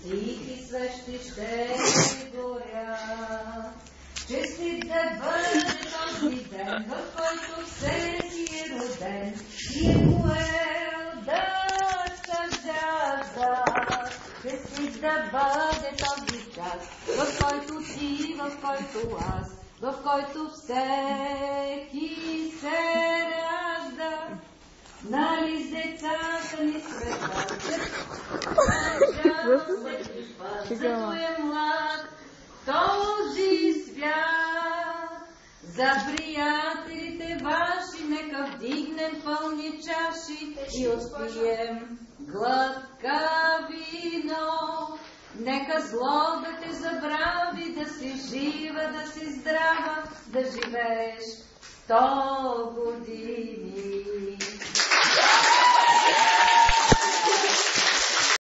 Тихи свещи ще горят. Честит да бъде този ден, в който всеки е роден и е поел да съждава. Честит да бъде този час, в който ти, в който аз, в който всеки се ражда. Нали с децата ни светът, зато е млад този свят. За приятелите ваши нека вдигнем пълни чаши и отпием глътка вино. Нека зло да те забрави, да си жива, да си здрава, да живееш 100 години.